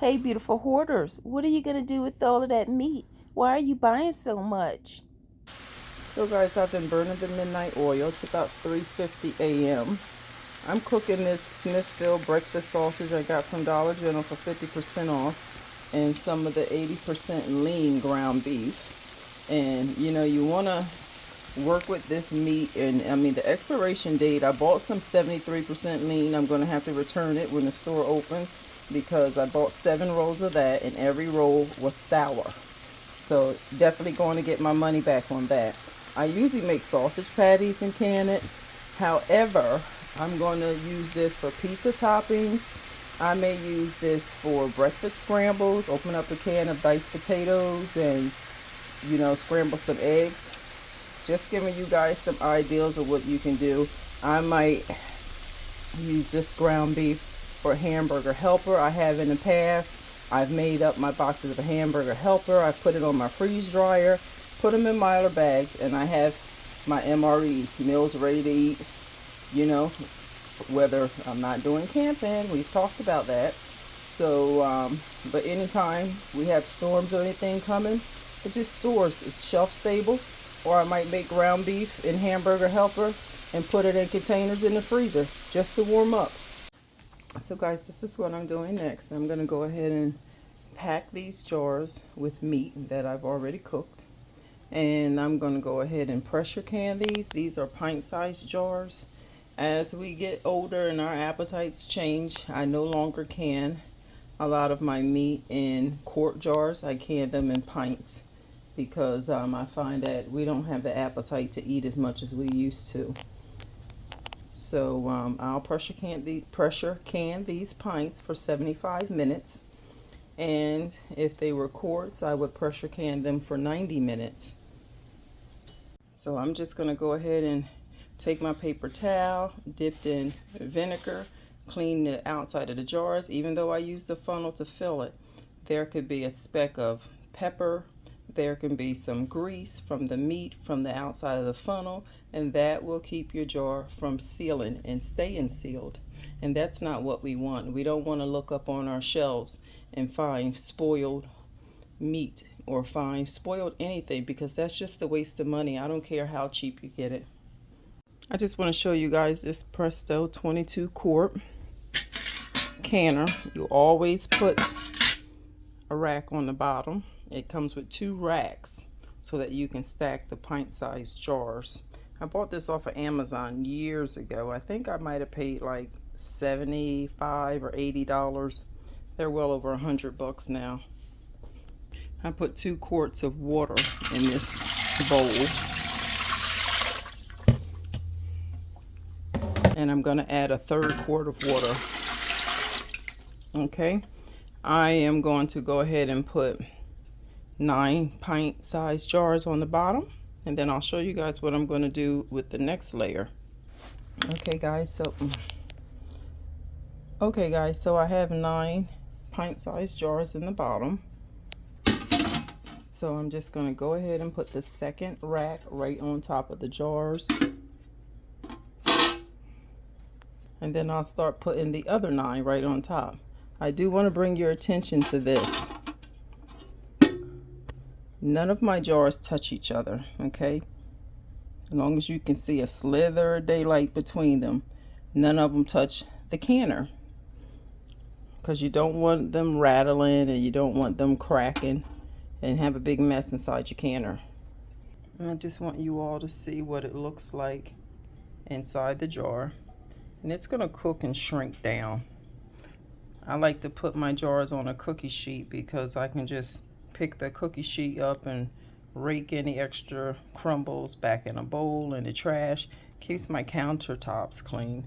Hey, beautiful hoarders, what are you going to do with all of that meat? Why are you buying so much? So guys, I've been burning the midnight oil. It's about 3:50 a.m. I'm cooking this Smithfield breakfast sausage I got from Dollar General for 50% off, and some of the 80% lean ground beef. And you want to work with this meat, and I mean the expiration date, I bought some 73% lean. I'm going to have to return it when the store opens because I bought 7 rolls of that and every roll was sour. So definitely going to get my money back on that. I usually make sausage patties and can it. However, I'm going to use this for pizza toppings. I may use this for breakfast scrambles. Open up a can of diced potatoes and, scramble some eggs. Just giving you guys some ideas of what you can do. I might use this ground beef for hamburger helper. I have in the past. I've made up my boxes of a hamburger helper. I put it on my freeze dryer, put them in Mylar bags, and I have my MREs, meals ready to eat, you know, whether I'm not doing camping. We've talked about that. So, but anytime we have storms or anything coming, it just stores. It's shelf stable. Or I might make ground beef and hamburger helper and put it in containers in the freezer just to warm up. So guys, this is what I'm doing next. I'm going to go ahead and pack these jars with meat that I've already cooked. And I'm going to go ahead and pressure can these. These are pint-sized jars. As we get older and our appetites change, I no longer can a lot of my meat in quart jars. I can them in pints because I find that we don't have the appetite to eat as much as we used to. So I'll pressure can these pints for 75 minutes. And if they were quarts, I would pressure can them for 90 minutes. So I'm just going to go ahead and take my paper towel, dipped in vinegar, clean the outside of the jars. Even though I use the funnel to fill it, there could be a speck of pepper. There can be some grease from the meat from the outside of the funnel, and that will keep your jar from sealing and staying sealed. And that's not what we want. We don't want to look up on our shelves and find spoiled meat or find spoiled anything, because that's just a waste of money. I don't care how cheap you get it. I just want to show you guys this Presto 22 quart canner. You always put a rack on the bottom. It comes with 2 racks so that you can stack the pint-sized jars. I bought this off of Amazon years ago. I think I might have paid like $75 or $80. They're well over $100 now. I put 2 quarts of water in this bowl. And I'm going to add a 1/3 quart of water. Okay. I am going to go ahead and put 9 pint-sized jars on the bottom. And then I'll show you guys what I'm going to do with the next layer. Okay guys, so I have 9 pint-sized jars in the bottom. So I'm just going to go ahead and put the second rack right on top of the jars. And then I'll start putting the other 9 right on top. I do want to bring your attention to this. None of my jars touch each other, okay? As long as you can see a slither of daylight between them, none of them touch the canner, because you don't want them rattling and you don't want them cracking and have a big mess inside your canner. And I just want you all to see what it looks like inside the jar. And it's going to cook and shrink down. I like to put my jars on a cookie sheet because I can just pick the cookie sheet up and rake any extra crumbles back in a bowl in the trash. Keeps my countertops clean.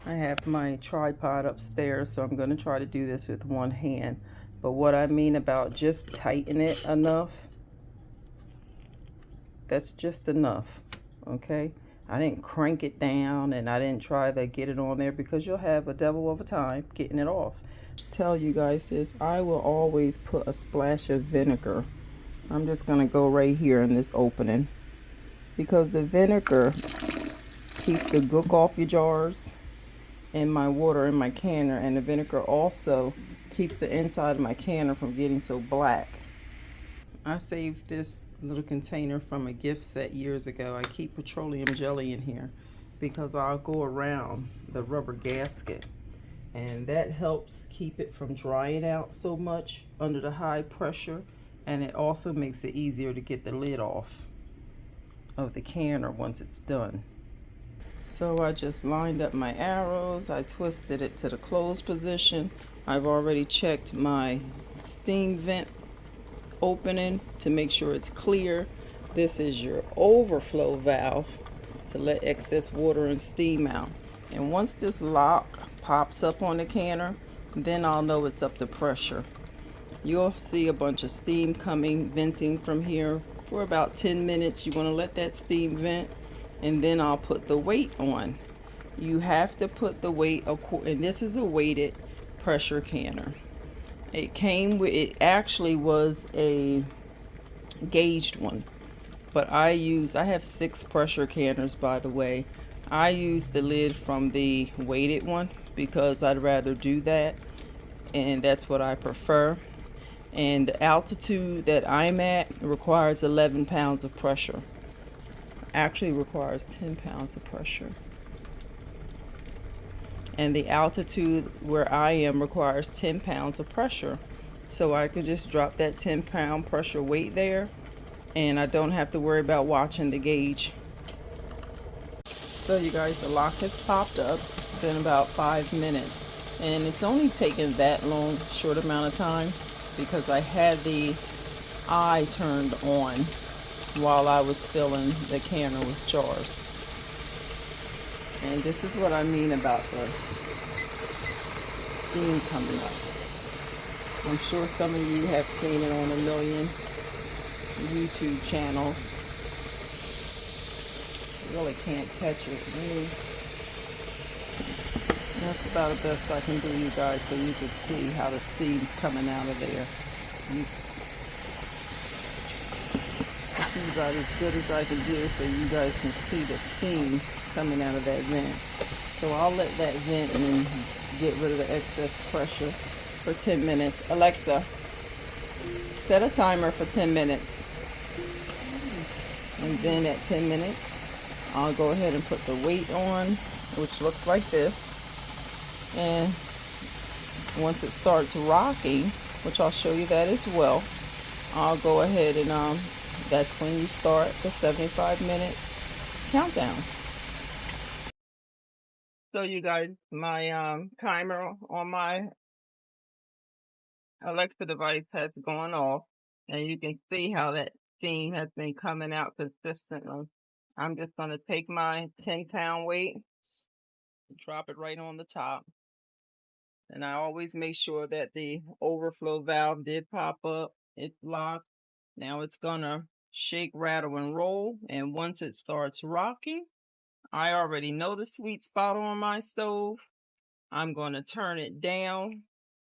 I have my tripod upstairs, so I'm going to try to do this with one hand. But what I mean about just tighten it enough, that's just enough, okay? I didn't crank it down and I didn't try to get it on there, because you'll have a devil of a time getting it off. Tell you guys is I will always put a splash of vinegar. I'm just going to go right here in this opening, because the vinegar keeps the gook off your jars and my water in my canner, and the vinegar also Keeps the inside of my canner from getting so black. I saved this little container from a gift set years ago. I keep petroleum jelly in here because I'll go around the rubber gasket, and that helps keep it from drying out so much under the high pressure, and it also makes it easier to get the lid off of the canner once it's done. So I just lined up my arrows. I twisted it to the closed position. I've already checked my steam vent opening to make sure it's clear. This is your overflow valve to let excess water and steam out. And once this lock pops up on the canner, then I'll know it's up to pressure. You'll see a bunch of steam coming, venting from here for about 10 minutes. You're going to let that steam vent, and then I'll put the weight on. You have to put the weight, and this is a weighted pressure canner. It actually was a gauged one, but I have 6 pressure canners, by the way. I use the lid from the weighted one because I'd rather do that, and that's what I prefer. And the altitude that I'm at requires 11 pounds of pressure. Actually requires 10 pounds of pressure. And the altitude where I am requires 10 pounds of pressure. So I could just drop that 10-pound pressure weight there, and I don't have to worry about watching the gauge. So you guys, the lock has popped up. It's been about 5 minutes, and it's only taken that long, short amount of time, because I had the eye turned on while I was filling the canner with jars. And this is what I mean about the steam coming up. I'm sure some of you have seen it on a million YouTube channels. Really can't catch it. That's about the best I can do, you guys, so you can see how the steam's coming out of there. This is about as good as I can do so you guys can see the steam coming out of that vent. So I'll let that vent and get rid of the excess pressure for 10 minutes. Alexa, set a timer for 10 minutes. And then at 10 minutes, I'll go ahead and put the weight on, which looks like this. And once it starts rocking, which I'll show you that as well, I'll go ahead and that's when you start the 75-minute countdown. So you guys, my timer on my Alexa device has gone off, and you can see how that steam has been coming out consistently. I'm just going to take my 10-pound weight, drop it right on the top. And I always make sure that the overflow valve did pop up. It's locked. Now it's going to shake, rattle, and roll. And once it starts rocking, I already know the sweet spot on my stove. I'm going to turn it down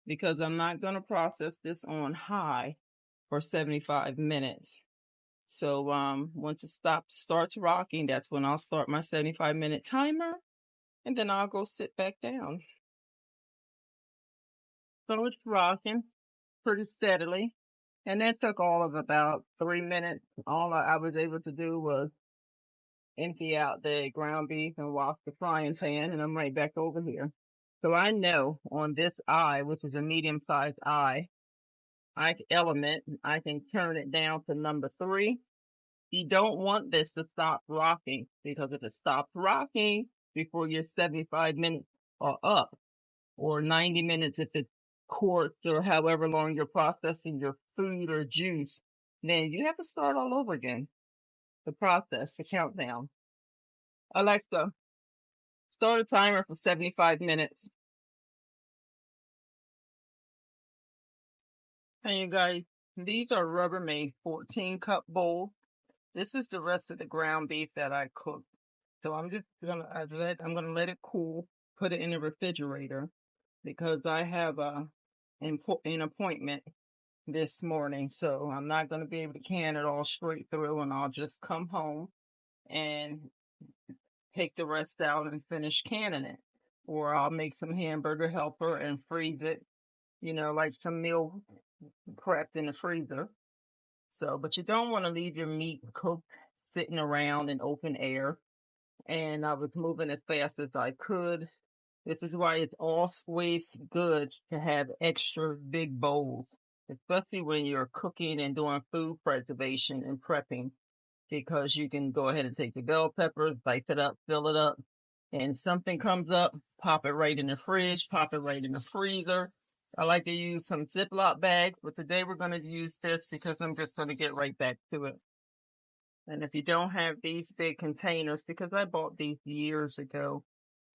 because I'm not going to process this on high for 75 minutes. So once it starts rocking, that's when I'll start my 75-minute timer, and then I'll go sit back down. So it's rocking pretty steadily, and that took all of about 3 minutes. All I was able to do was empty out the ground beef and wash the frying pan, and I'm right back over here. So I know on this eye, which is a medium-sized eye, I can turn it down to number 3. You don't want this to stop rocking, because if it stops rocking before your 75 minutes are up, or 90 minutes if it's quarts, or however long you're processing your food or juice, then you have to start all over again. The process, the countdown. Alexa, start a timer for 75 minutes. And you guys, these are Rubbermaid 14-cup bowls. This is the rest of the ground beef that I cooked. So I'm just gonna let it cool, put it in the refrigerator, because I have an appointment this morning. So I'm not gonna be able to can it all straight through, and I'll just come home and take the rest out and finish canning it. Or I'll make some hamburger helper and freeze it you know, like some meal prepped in the freezer. So, but you don't want to leave your meat cooked sitting around in open air. And I was moving as fast as I could. This is why it's always good to have extra big bowls, especially when you're cooking and doing food preservation and prepping, because you can go ahead and take the bell peppers, dice it up, fill it up, and something comes up, pop it right in the fridge, pop it right in the freezer. I like to use some Ziploc bags, but today we're going to use this because I'm just going to get right back to it. And if you don't have these big containers, because I bought these years ago,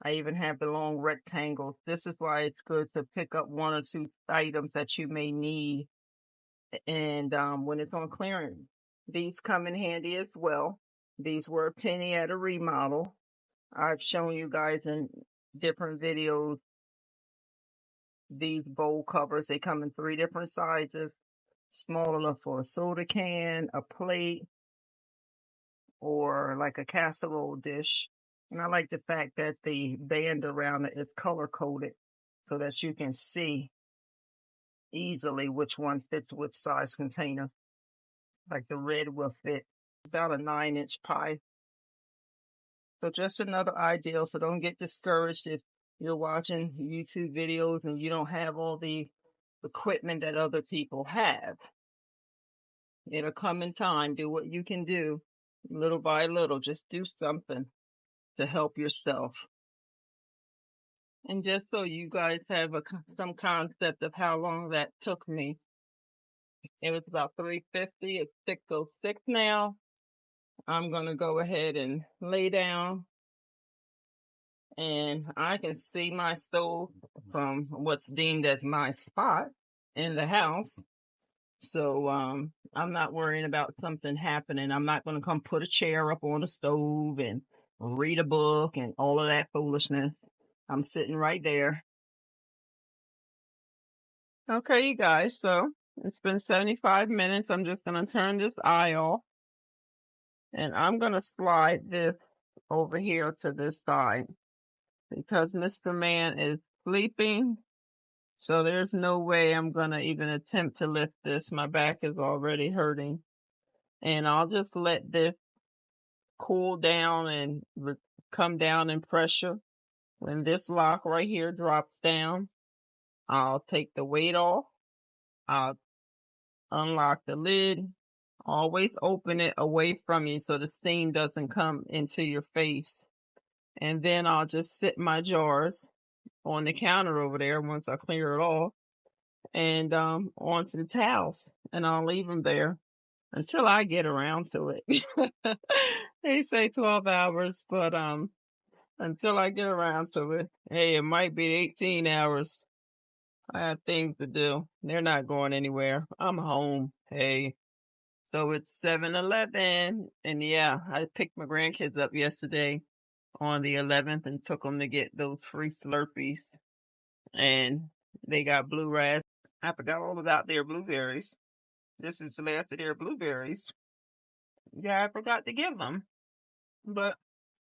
I even have the long rectangles. This is why it's good to pick up one or two items that you may need. And when it's on clearance, these come in handy as well. These were a penny at a remodel. I've shown you guys in different videos these bowl covers. They come in 3 different sizes. Small enough for a soda can, a plate, or like a casserole dish. And I like the fact that the band around it is color coded so that you can see easily which one fits which size container. Like the red will fit about a 9-inch pie. So just another idea. So don't get discouraged if you're watching YouTube videos and you don't have all the equipment that other people have. It'll come in time. Do what you can do little by little. Just do something to help yourself. And just so you guys have some concept of how long that took me, it was about 3:50. It's 6:06 now. I'm going to go ahead and lay down. And I can see my stove from what's deemed as my spot in the house. So I'm not worrying about something happening. I'm not going to come put a chair up on the stove and read a book and all of that foolishness. I'm sitting right there. Okay, you guys, so it's been 75 minutes. I'm just going to turn this eye off. And I'm going to slide this over here to this side because Mr. Man is sleeping. So there's no way I'm going to even attempt to lift this. My back is already hurting. And I'll just let this cool down and come down in pressure. When this lock right here drops down, I'll take the weight off. I'll unlock the lid. Always open it away from you so the steam doesn't come into your face. And then I'll just sit my jars on the counter over there once I clear it off and onto the towels. And I'll leave them there until I get around to it. They say 12 hours, but until I get around to it, hey, it might be 18 hours. I have things to do. They're not going anywhere. I'm home. Hey. So it's 7-Eleven. And yeah, I picked my grandkids up yesterday on the 11th and took them to get those free Slurpees. And they got blue raspberries. I forgot all about their blueberries. This is the last of their blueberries. Yeah, I forgot to give them. But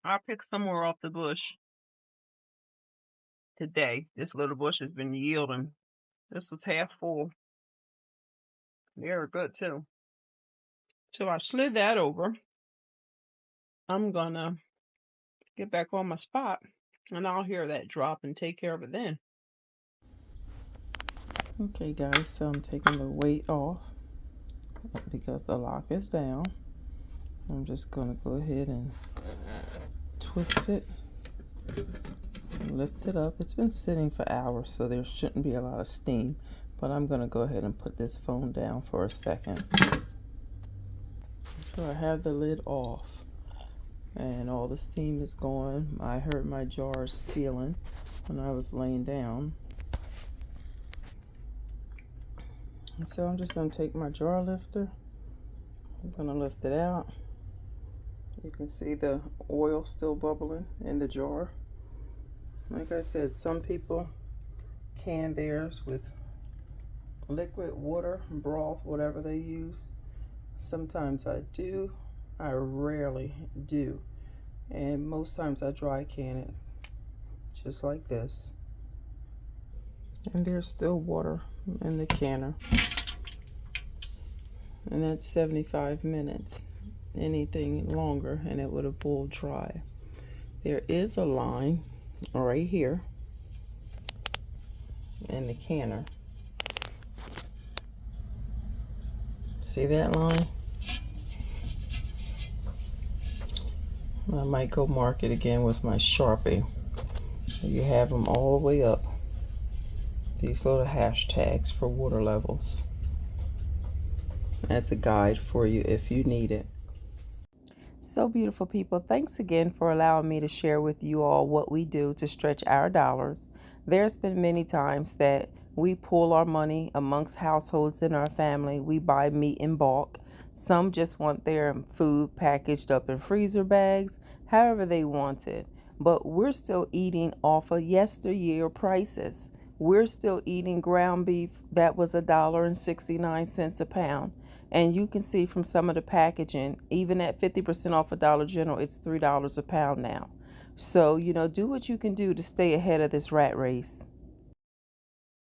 I'll pick some more off the bush today. This little bush has been yielding. This was half full. They're good too. So I slid that over. I'm gonna get back on my spot and I'll hear that drop and take care of it then. Okay guys, so I'm taking the weight off because the lock is down. I'm just gonna go ahead and twist it and lift it up. It's been sitting for hours, so there shouldn't be a lot of steam, but I'm gonna go ahead and put this phone down for a second. So I have the lid off and all the steam is gone. I heard my jars sealing when I was laying down. And so I'm just going to take my jar lifter. I'm going to lift it out. You can see the oil still bubbling in the jar. Like I said, some people can theirs with liquid water, broth, whatever they use. Sometimes I do. I rarely do. And most times I dry can it just like this. And there's still water in the canner. And that's 75 minutes. Anything longer and it would have pulled dry. There is a line right here in the canner. See that line? I might go mark it again with my Sharpie. You have them all the way up. These little hashtags for water levels. That's a guide for you if you need it. So beautiful people, thanks again for allowing me to share with you all what we do to stretch our dollars. There's been many times that we pool our money amongst households in our family. We buy meat in bulk. Some just want their food packaged up in freezer bags, however they want it. But we're still eating off of yesteryear prices. We're still eating ground beef that was $1.69 a pound. And you can see from some of the packaging, even at 50% off of Dollar General, it's $3 a pound now. So, do what you can do to stay ahead of this rat race.